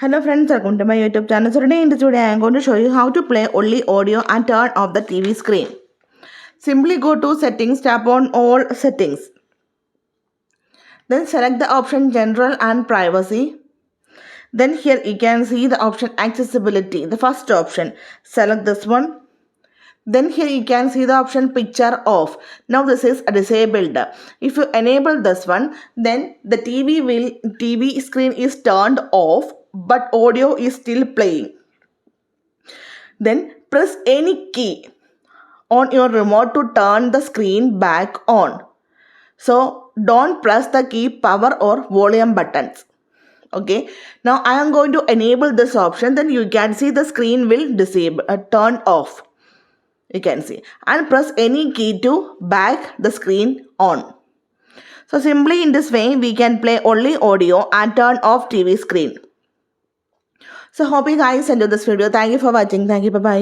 Hello friends, welcome to my YouTube channel. So today in this video I am going to show you how to play only audio and turn off the TV screen. Simply go to settings, tap on all settings. Then select the option general and privacy. Then here you can see the option accessibility, the first option. Select this one. Then here you can see the option picture off. Now this is disabled. If you enable this one, then the TV screen is turned off, but audio is still playing. Then press any key on your remote to turn the screen back on. So don't press the key power or volume buttons. Okay, now I am going to enable this option. Then you can see the screen will turn off. You can see, and press any key to back the screen on. So simply in this way we can play only audio and turn off TV screen. So hope you guys enjoyed this video. Thank you for watching. Thank you. Bye bye.